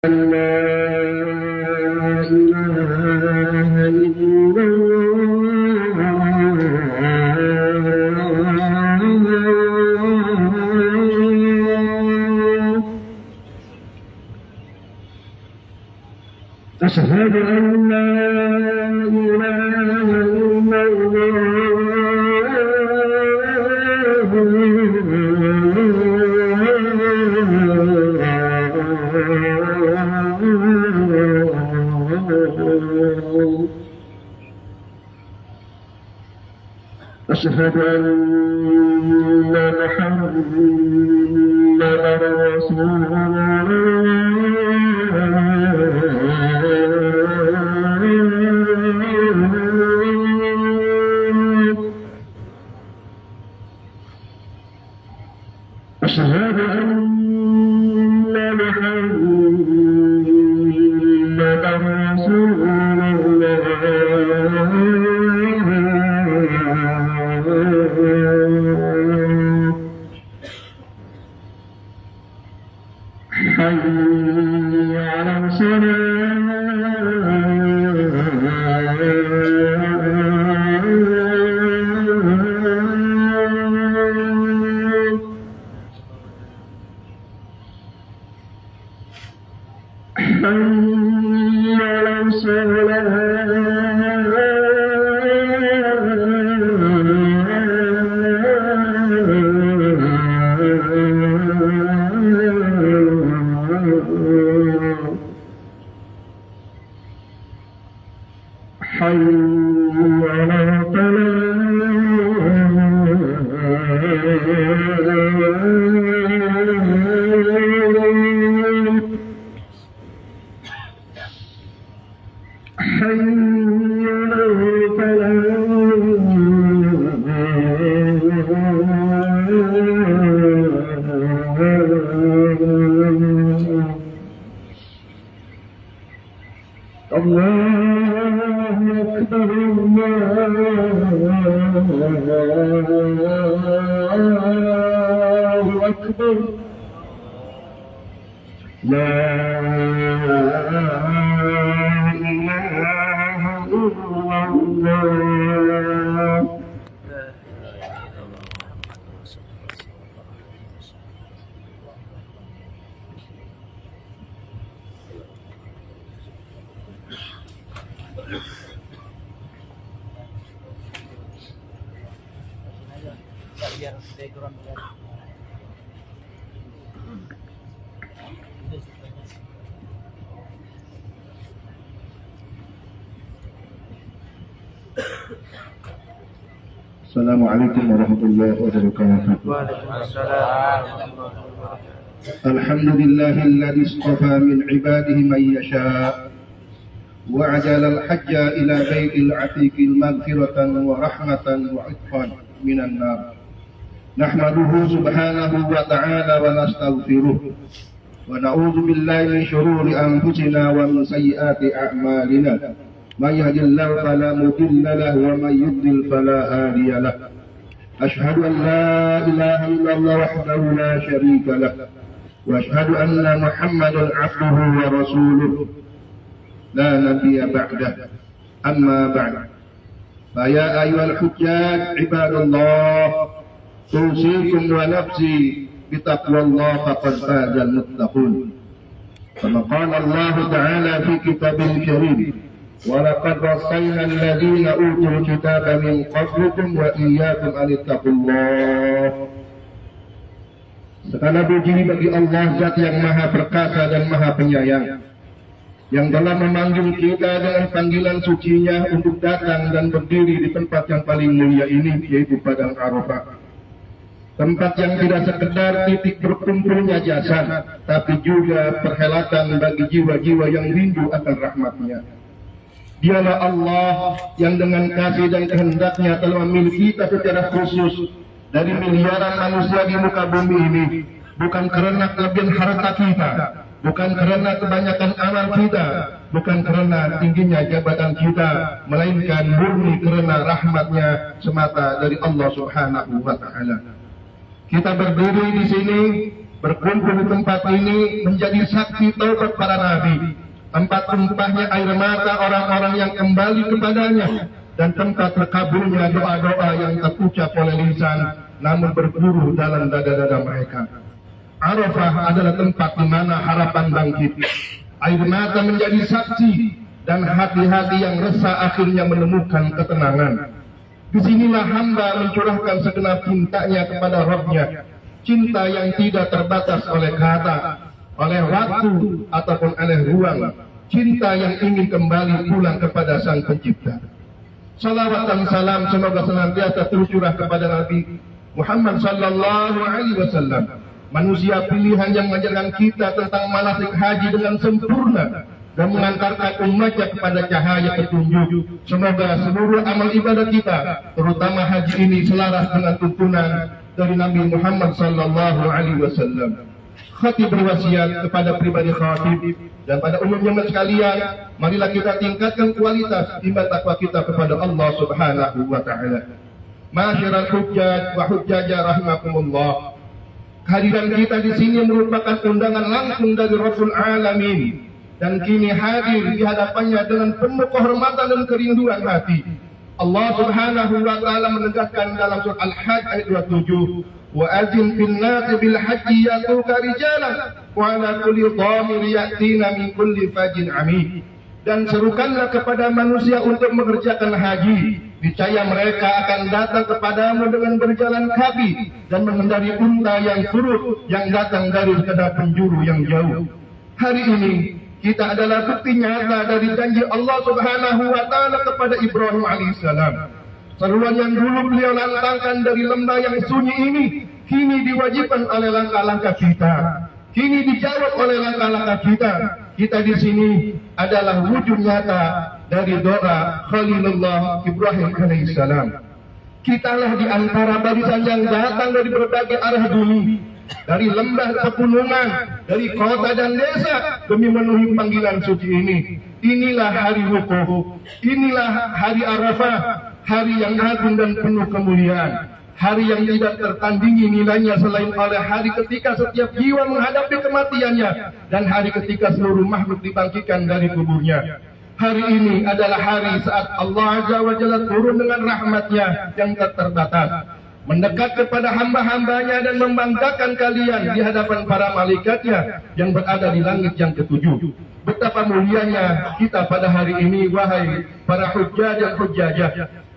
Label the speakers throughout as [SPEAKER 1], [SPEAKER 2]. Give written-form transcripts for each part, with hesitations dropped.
[SPEAKER 1] لا إله إلا الله أشهد أن لا إله إلا الله أشهد أن محمدا رسول الله أشهد أن محمدا رسول الله حي على الصلاة حي على الصلاة حي على الفلاح حي على الفلاح الله أكبر الله أكبر لا إله إلا الله
[SPEAKER 2] biar background.
[SPEAKER 1] Assalamualaikum warahmatullahi wabarakatuh.
[SPEAKER 2] Waalaikumsalam.
[SPEAKER 1] Alhamdulillahilladzi istafa min ibadihi man yasha wa ajala al-hajja ila baitil atiqil maghfiratan wa rahmatan wa itqan minan nar. Nahmaduhu subhanahu wa ta'ala wa nastaghfiruh wa na'udzu billahi min shururi anfusina wa min sayyiati a'malina. من يهد الله فلا مضل له ومن يضلل فلا هادي له أشهد أن لا إله إلا الله وحده لا شريك له وأشهد أن محمدا عبده ورسوله لا نبي بعده أما بعد فيا أيها الحجاج عباد الله أوصيكم ونفسي بتقوى الله فقد فاز المتقون كما قال الله تعالى في كتابه الكريم وَلَقَدْ وَصَّيْنَا الَّذِينَ أُوتُوا الْكِتَابَ مِنْ قَبْلِكُمْ وَإِيَّاكُمْ أَنِ اتَّقُوا اللَّهَ. Segala puji bagi Allah Zat yang Maha Perkasa dan Maha Penyayang, yang telah memanggil kita dengan panggilan sucinya untuk datang dan berdiri di tempat yang paling mulia ini, yaitu Padang Arafah. Tempat yang tidak sekedar titik berkumpulnya jasad, tapi juga perhelatan bagi jiwa-jiwa yang rindu akan rahmat-Nya. Dialah Allah yang dengan kasih dan kehendaknya telah memilih kita secara khusus dari miliaran manusia di muka bumi ini, bukan karena kelebihan harta kita, bukan karena kebanyakan amal kita, bukan karena tingginya jabatan kita, melainkan murni karena rahmat-Nya semata dari Allah Subhanahu wa Ta'ala. Kita berdiri di sini berkumpul di tempat ini menjadi saksi taubat para nabi, tempat tumpahnya air mata orang-orang yang kembali kepadanya, dan tempat terkabulnya doa-doa yang terucap oleh lisan namun berguru dalam dada-dada mereka. Arafah adalah tempat di mana harapan bangkit, air mata menjadi saksi, dan hati-hati yang resah akhirnya menemukan ketenangan. Disinilah hamba mencurahkan segenap cintanya kepada Rabb-Nya, cinta yang tidak terbatas oleh kata, oleh waktu, ataupun oleh ruang, cinta yang ingin kembali pulang kepada Sang Pencipta. Salawat dan salam semoga senantiasa tercurah kepada Nabi Muhammad sallallahu alaihi wasallam, manusia pilihan yang mengajarkan kita tentang manasik haji dengan sempurna dan mengantarkan umatnya kepada cahaya petunjuk. Semoga seluruh amal ibadah kita, terutama haji ini, selaras dengan tuntunan dari Nabi Muhammad sallallahu alaihi wasallam. Khatib berwasiat kepada pribadi khatib dan pada umumnya sekalian, marilah kita tingkatkan kualitas iman takwa kita kepada Allah Subhanahu wa taala. Ma'asyiral hujjaj wa hujjajah rahimakumullah. Kehadiran kita di sini merupakan undangan langsung dari Rabbul Alamin, dan kini hadir di hadapannya dengan penuh kehormatan dan kerinduan hati. Allah Subhanahu wa taala menegaskan dalam surah Al-Hajj ayat 27, wa azim fil nasi bil hajji yatuka rijalan wa ala kulli dhamir yatina min kulli fajin amik. Dan serukanlah kepada manusia untuk mengerjakan haji, niscaya mereka akan datang kepadamu dengan berjalan kaki dan mengendari unta yang surut yang datang dari segala penjuru yang jauh. Hari ini kita adalah bukti nyata dari janji Allah Subhanahu wa taala kepada Ibrahim alaihissalam. Seruan yang dulu beliau lantangkan dari lembah yang sunyi ini kini diwajibkan oleh langkah-langkah kita, kini dijawab oleh langkah-langkah kita. Kita di sini adalah wujud nyata dari doa Khalilullah Ibrahim alaihissalam. Kitalah di antara barisan yang datang dari berbagai arah bumi, dari lembah pegunungan, dari kota dan desa demi memenuhi panggilan suci ini. Inilah hari wukuf, inilah hari Arafah, hari yang agung dan penuh kemuliaan, hari yang tidak tertandingi nilainya selain oleh hari ketika setiap jiwa menghadapi kematiannya dan hari ketika seluruh makhluk dibangkitkan dari kuburnya. Hari ini adalah hari saat Allah Azza wa Jalla turun dengan rahmatnya yang tak terbatas, mendekat kepada hamba-hambanya dan membanggakan kalian di hadapan para malaikatnya yang berada di langit yang ketujuh. Betapa mulianya kita pada hari ini, wahai para hujjaj dan hujjajah.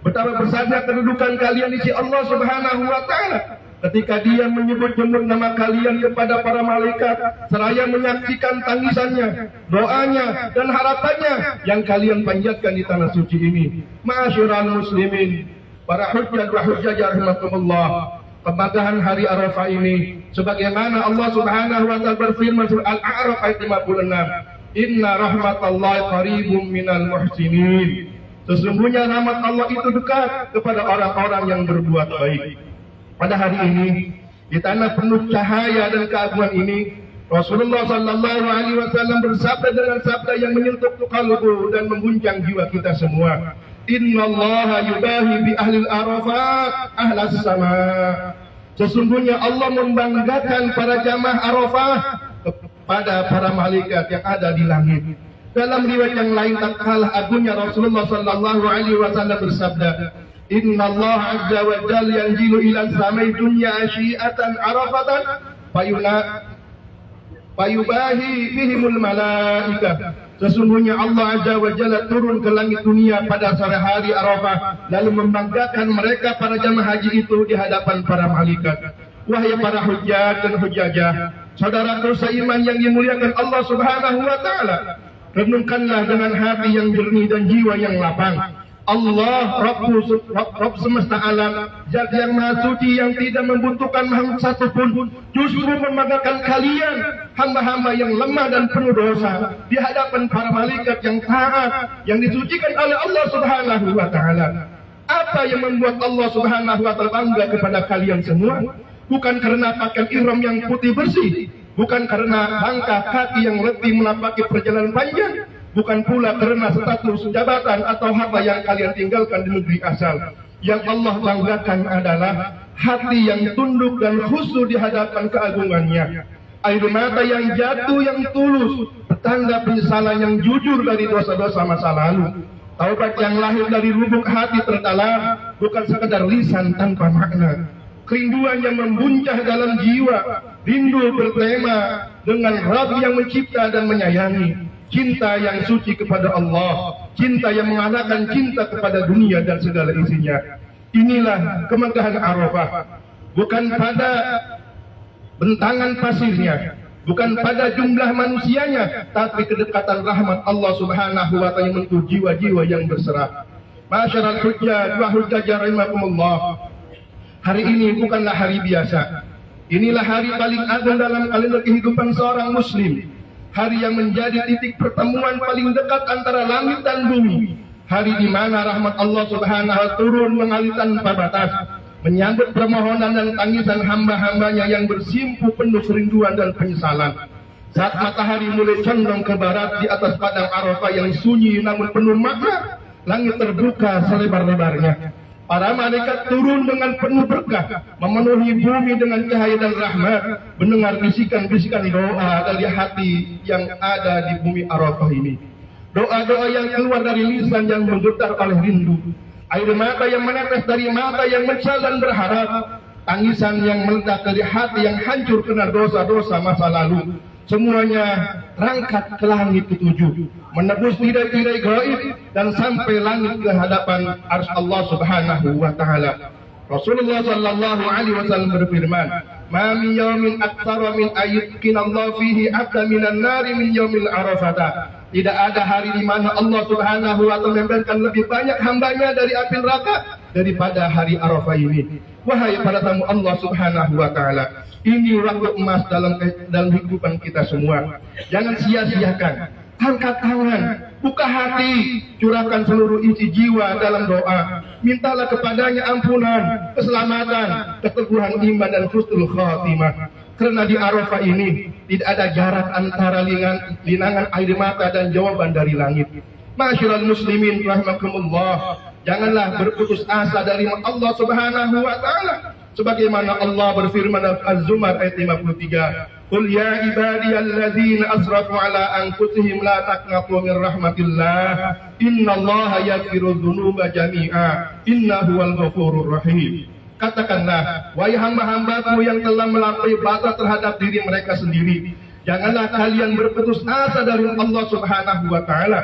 [SPEAKER 1] Betapa besarnya kedudukan kalian di sisi Allah Subhanahu wa taala ketika Dia menyebut-nyebut nama kalian kepada para malaikat seraya menyaksikan tangisannya, doanya dan harapannya yang kalian panjatkan di tanah suci ini. Ma'asyiral muslimin, para hujjaj wa hujjajah rahimakumullah, kemegahan hari Arafah ini sebagaimana Allah Subhanahu wa taala berfirman surah Al-A'raf ayat 56, inna rahmatallahi qaribum minal muhsinin. Sesungguhnya rahmat Allah itu dekat kepada orang-orang yang berbuat baik. Pada hari ini, di tanah penuh cahaya dan keagungan ini, Rasulullah sallallahu alaihi wasallam bersabda dengan sabda yang menyentuh qalbu dan mengguncang jiwa kita semua. Innallaha yubahi bi ahlil arafat ahlas sama. Sesungguhnya Allah membanggakan para jamaah Arafah kepada para malaikat yang ada di langit. Dalam riwayat yang lain tak kalah agungnya Rasulullah sallallahu alaihi wasallam bersabda, Inna Allah azza wa jalla yanzilu ila samai dunya asyiatan arafatan fayubahi bihimul malaikah. Sesungguhnya Allah azza wa jalla turun ke langit dunia pada sore hari Arafah lalu membanggakan mereka para jamaah haji itu di hadapan para malaikat. Wahai para hujjaj dan hujjajah, saudaraku seiman yang dimuliakan Allah Subhanahu wa taala, renungkanlah dengan hati yang jernih dan jiwa yang lapang. Allah Rabb semesta alam, Zat yang maha suci yang tidak membutuhkan makhluk satupun, justru membanggakan kalian hamba-hamba yang lemah dan penuh dosa di hadapan para malaikat yang taat, yang disucikan oleh Allah Subhanahu wa taala. Apa yang membuat Allah Subhanahu wa taala bangga kepada kalian semua? Bukan karena pakaian ihram yang putih bersih, bukan karena langkah kaki yang letih menapaki perjalanan panjang, bukan pula karena status jabatan atau harta yang kalian tinggalkan di negeri asal. Yang Allah banggakan adalah hati yang tunduk dan khusyuk di hadapan keagungannya. air mata yang jatuh yang tulus, petanda penyesalan yang jujur dari dosa-dosa masa lalu. Taubat yang lahir dari lubuk hati terdalam, bukan sekedar lisan tanpa makna. Kerinduan yang membuncah dalam jiwa, rindu bertema dengan Rabb yang mencipta dan menyayangi. Cinta yang suci kepada Allah, cinta yang mengalahkan cinta kepada dunia dan segala isinya. Inilah kemegahan Arafah, bukan pada bentangan pasirnya, bukan pada jumlah manusianya, tapi kedekatan rahmat Allah Subhanahu wa ta'ala menyentuh jiwa-jiwa yang berserah. Masyarul hujjah wa hujjah rahimakumullah. Hari ini bukanlah hari biasa. Inilah hari paling agung dalam kalender kehidupan seorang muslim. Hari yang menjadi titik pertemuan paling dekat antara langit dan bumi. Hari di mana rahmat Allah Subhanahu wa ta'ala turun mengalir tanpa batas, menyambut permohonan dan tangisan hamba-hambanya yang bersimpu penuh kerinduan dan penyesalan. Saat matahari mulai condong ke barat di atas padang Arafah yang sunyi namun penuh makna, langit terbuka selebar-lebarnya. Para malaikat turun dengan penuh berkah, memenuhi bumi dengan cahaya dan rahmat, mendengar bisikan-bisikan doa dari hati yang ada di bumi Arafah ini. Doa-doa yang keluar dari lisan yang menggetar oleh rindu, air mata yang menetes dari mata yang mencela dan berharap, tangisan yang meledak dari hati yang hancur karena dosa-dosa masa lalu. Semuanya terangkat ke langit ketujuh, menebus tirai-tirai gaib dan sampai langit ke hadapan arsy Allah Subhanahu wa ta'ala. Rasulullah sallallahu alaihi wasallam berfirman, "Ma min yaumin aktsara min ayyukin Allah fihi 'abdan minan nari min yaumil Arafah." Tidak ada hari di mana Allah Subhanahu wa ta'ala membebaskan lebih banyak hambanya dari api neraka daripada hari Arafah ini. Wahai para tamu Allah Subhanahu wa ta'ala, ini waktu emas dalam kehidupan kita semua. Jangan sia-siakan. Angkat tangan, buka hati, curahkan seluruh isi jiwa dalam doa. Mintalah kepadanya ampunan, keselamatan, keteguhan iman dan husnul khatimah. Karena di Arafah ini tidak ada jarak antara linangan air mata dan jawaban dari langit. Masyarul muslimin rahimakumullah, janganlah berputus asa dari Allah Subhanahu wa ta'ala. Sebagaimana Allah berfirman dalam Az-Zumar ayat 53, "Qul ya ibadiyalladzina asrafu ala anfusihim la taqnatu min rahmatillah, innallaha yaghfiru dzunuba jami'a, innahu wal ghafurur rahim." Katakanlah, wahai hamba-hambaku yang telah melampaui batas terhadap diri mereka sendiri, janganlah kalian berputus asa dari Allah Subhanahu wa ta'ala.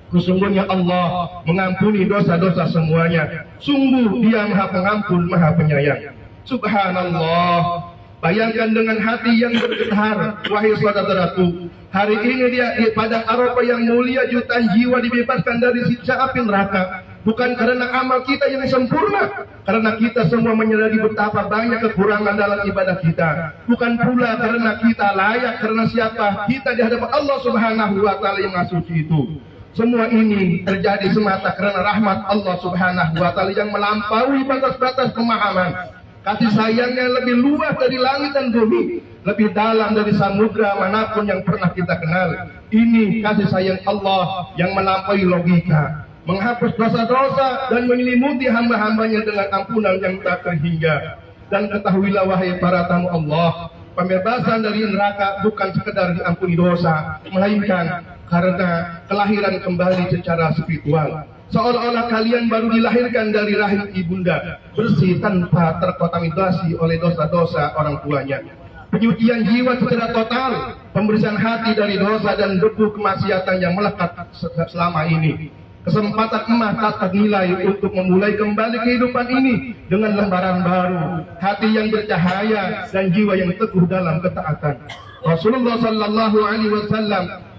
[SPEAKER 1] Sesungguhnya Allah mengampuni dosa-dosa semuanya. Sungguh Dia Maha Pengampun, Maha Penyayang. Subhanallah. Bayangkan dengan hati yang bergetar, wahai saudaraku, hari ini dia di padang Arafah yang mulia, jutaan jiwa dibebaskan dari siksa api neraka. Bukan karena amal kita yang sempurna, karena kita semua menyadari betapa banyak kekurangan dalam ibadah kita. Bukan pula karena kita layak, karena siapa kita di hadapan Allah Subhanahu wa ta'ala yang suci itu. Semua ini terjadi semata karena rahmat Allah Subhanahu wa ta'ala yang melampaui batas-batas pemahaman. Kasih sayangnya lebih luas dari langit dan bumi, lebih dalam dari samudra manapun yang pernah kita kenal. Ini kasih sayang Allah yang melampaui logika, menghapus dosa-dosa dan menyelimuti hamba-hambanya dengan ampunan yang tak terhingga. Dan ketahuilah wahai para tamu Allah, pembebasan dari neraka bukan sekedar diampuni dosa, melainkan karena kelahiran kembali secara spiritual. Seolah-olah kalian baru dilahirkan dari rahim ibunda, bersih tanpa terkontaminasi oleh dosa-dosa orang tuanya. Penyucian jiwa secara total, pembersihan hati dari dosa dan debu kemaksiatan yang melekat selama ini. Kesempatan emas tak ternilai untuk memulai kembali kehidupan ini dengan lembaran baru, hati yang bercahaya dan jiwa yang teguh dalam ketaatan. Rasulullah sallallahu alaihi wasallam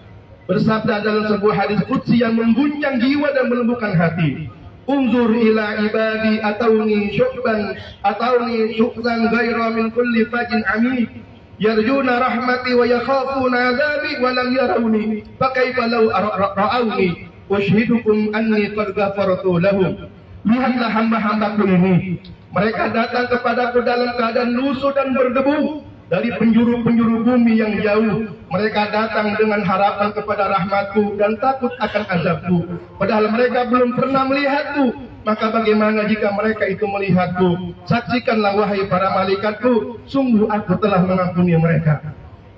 [SPEAKER 1] bersabda dalam sebuah hadis qudsi yang mengguncang jiwa dan melembutkan hati, "Unzur ila ibadi atawni syu'zan ghaira min kulli fajin amik, yarjuna rahmati wa yakhafuna adzabi wa lam yarawni, fa kaifa law ra'awni washidukum anni qad ghafartu lahum." Lihatlah hamba-hambaku ini, mereka datang kepadaku dalam keadaan lusuh dan berdebu dari penjuru-penjuru bumi yang jauh. Mereka datang dengan harapan kepada rahmatku dan takut akan azabku, padahal mereka belum pernah melihatku. Maka bagaimana jika mereka itu melihatku? Saksikanlah wahai para malaikatku, sungguh aku telah mengampuni mereka.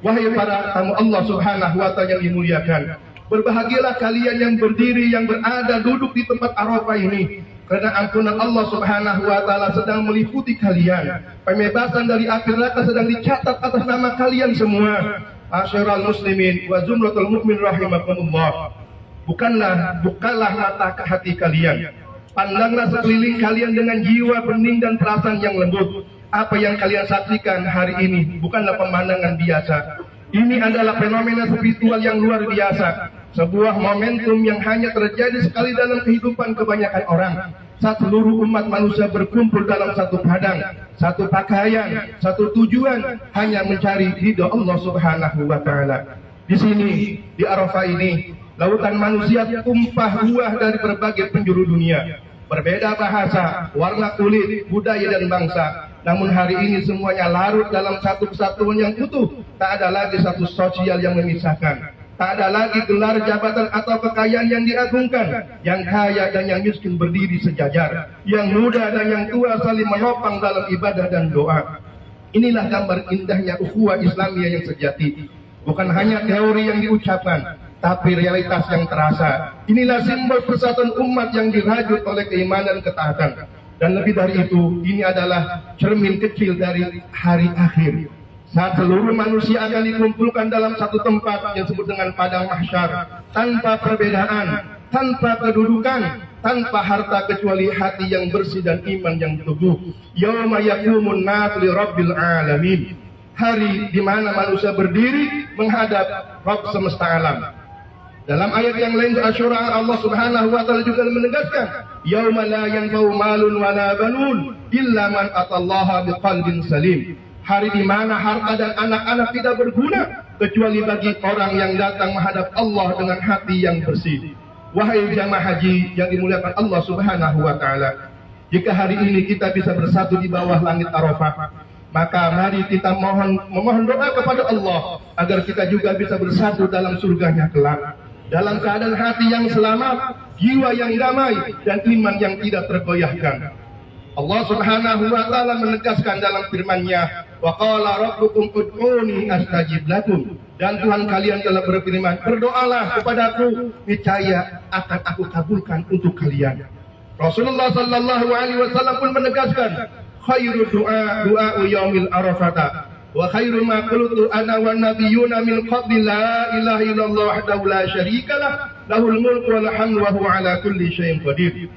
[SPEAKER 1] Wahai para tamu Allah Subhanahu wa Ta'ala yang dimuliakan, berbahagialah kalian yang berdiri, yang berada, duduk di tempat Arafah ini, karena ampunan Allah Subhanahu wa Ta'ala sedang meliputi kalian. Pembebasan dari api neraka sedang dicatat atas nama kalian semua. Asyiral muslimin wa zumratul mu'min rahimakumullah. Bukalah mata hati kalian. Pandanglah sekeliling kalian dengan jiwa bening dan perasaan yang lembut. Apa yang kalian saksikan hari ini bukanlah pemandangan biasa. Ini adalah fenomena spiritual yang luar biasa. Sebuah momentum yang hanya terjadi sekali dalam kehidupan kebanyakan orang. Saat seluruh umat manusia berkumpul dalam satu padang, satu pakaian, satu tujuan, hanya mencari ridha Allah Subhanahu wa Ta'ala. Di sini, di Arafah ini, lautan manusia tumpah ruah dari berbagai penjuru dunia. Berbeda bahasa, warna kulit, budaya dan bangsa. Namun hari ini semuanya larut dalam satu kesatuan yang utuh. Tak ada lagi satu sosial yang memisahkan. Tak ada lagi gelar jabatan atau kekayaan yang diagungkan. Yang kaya dan yang miskin berdiri sejajar. Yang muda dan yang tua saling menopang dalam ibadah dan doa. Inilah gambar indahnya ukhuwah Islamiyah yang sejati. Bukan hanya teori yang diucapkan, tapi realitas yang terasa. Inilah simbol persatuan umat yang dirajut oleh keimanan dan ketaatan. Dan lebih dari itu, ini adalah cermin kecil dari hari akhir. Saat seluruh manusia akan dikumpulkan dalam satu tempat yang disebut dengan padang mahsyar, tanpa perbedaan, tanpa kedudukan, tanpa harta kecuali hati yang bersih dan iman yang teguh. Yauma yaqumun nasu li rabbil alamin. Hari di mana manusia berdiri menghadap Rabb semesta alam. Dalam ayat yang lain Asyura Allah Subhanahu wa Ta'ala juga menegaskan, yauma la yanfa'u malun wala banun illa man atallaha biqalbin salim. Hari di mana harta dan anak-anak tidak berguna kecuali bagi orang yang datang menghadap Allah dengan hati yang bersih. Wahai jamaah haji yang dimuliakan Allah Subhanahu wa Ta'ala, jika hari ini kita bisa bersatu di bawah langit Arafah, maka mari kita memohon doa kepada Allah agar kita juga bisa bersatu dalam surganya kelak. Dalam keadaan hati yang selamat, jiwa yang damai, dan iman yang tidak tergoyahkan. Allah Subhanahu wa Ta'ala menegaskan dalam firman-Nya, wa qala rabbukum ud'uni astajib lakum. Dan Tuhan kalian telah berfirman, berdoalah kepadaku, niscaya akan aku kabulkan untuk kalian. Rasulullah sallallahu alaihi wasallam pun menegaskan, khairu du'a yaumil arafata. Wa khairu ma qultu ana wan nabiyyuna min qabli la ilaha illallah wahdahu la syarikalah lahul mulku wal hamdu wa huwa ala kulli syai'in qadir.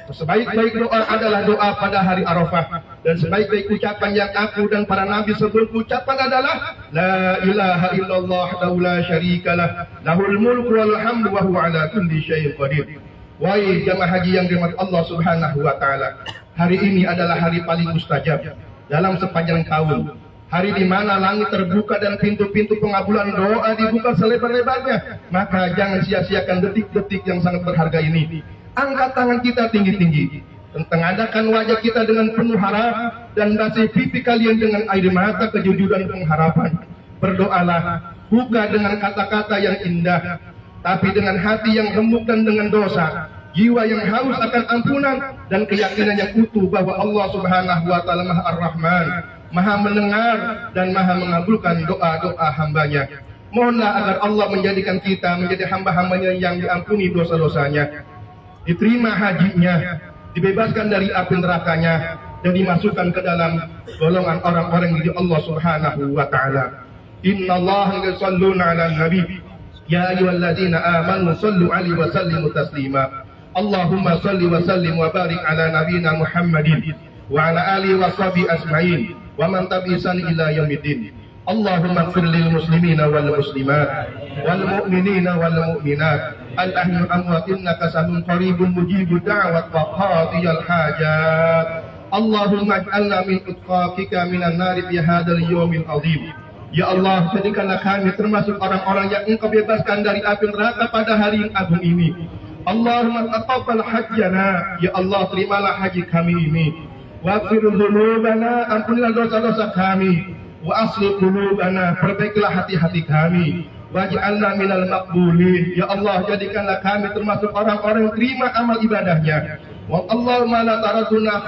[SPEAKER 1] Sebaik-baik doa adalah doa pada hari Arafah, dan sebaik-baik ucapan yang aku dan para nabi sebelum ucapan adalah la ilaha illallah wahdahu la syarikalah lahul mulku wal hamdu wa huwa ala kulli syai'in qadir. Wahai jamaah haji yang dirahmati Allah Subhanahu wa Ta'ala, hari ini adalah hari paling mustajab dalam sepanjang tahun. Hari di mana langit terbuka dan pintu-pintu pengabulan doa dibuka selebar-lebarnya. Maka jangan sia-siakan detik-detik yang sangat berharga ini. Angkat tangan kita tinggi-tinggi. Tengadakan wajah kita dengan penuh harap. Dan basuh pipi kalian dengan air mata kejujuran pengharapan. Berdoalah, buka dengan kata-kata yang indah, tapi dengan hati yang remuk dan dengan dosa. Jiwa yang haus akan ampunan dan keyakinan yang utuh bahwa Allah Subhanahu wa Ta'ala Maha Ar-Rahman, Maha mendengar dan Maha mengabulkan doa-doa hambanya. Mohonlah agar Allah menjadikan kita menjadi hamba-hambanya yang diampuni dosa-dosanya, diterima hajinya, dibebaskan dari api nerakanya, dan dimasukkan ke dalam golongan orang-orang yang Allah Subhanahu wa Ta'ala. Innallaha yusalluna 'alan nabi ya ayyuhalladzina amanu sallu 'alaihi wa sallimu taslima. Allahumma salli wa sallim wa barik ala nabiyyina Muhammadin wa ala alihi wa sahbihi ajma'in wa man tabi'an ila yaumiddin. Allahumma ighfir lil muslimina wal muslimat wal mu'minina wal mu'minat al ahyi amwat innaka samiun qaribun mujibud da'wat wa qadiyal hajat. Allahumma ij'alna min utqatika minan nari fi hadzal yaumil azim. Ya Allah, jadikanlah kami termasuk orang-orang yang Engkau bebaskan dari api neraka pada hari yang agung ini. Allahumma taqabbal hajjana, ya Allah terimalah haji kami ini. Waghfir dzunubana, ampunilah dosa-dosa kami. Wa aslih qulubana, perbaikilah hati-hati kami. waj'alna minal maqbulin. Ya Allah, jadikanlah kami termasuk orang-orang yang terima amal ibadahnya. Wa Allahumma la taraduna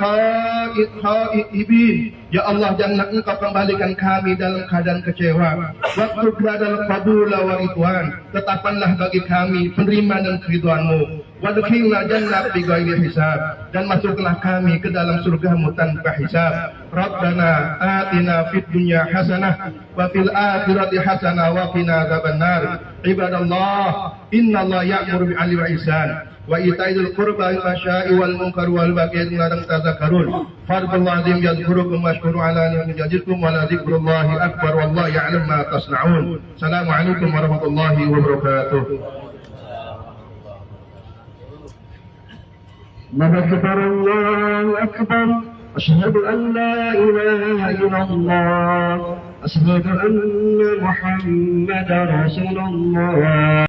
[SPEAKER 1] khaibin. Ya Allah, jangan engkau kembalikan kami dalam keadaan kecewa. Waktu dalam qabula wa ridwan. Tetapkanlah bagi kami penerimaan dan keridhaanmu. Wadkhilna jannat bi ghairi hisab, dan masuklah kami ke dalam surgamu tanpa hisab. Rabbana atina fid dunya hasanah wa fil akhirati hasanah wa qina adzabannar. Ibadallah, innallaha ya'muru bil 'adli wal ihsan wa ita'i dzil qurba wal fahsya'i wal munkari wal baghi la'allakum tadhakkarun. Fadhkurullaha azim yadhkurukum washkuru 'ala ni'amihi yazidkum wa la dzikrullahi akbar wallahu ya'lamu ma tasna'un. Assalamualaikum warahmatullahi wabarakatuh.
[SPEAKER 3] الله أكبر الله أكبر أشهد أن لا إله إلا الله أشهد أن محمد رسول الله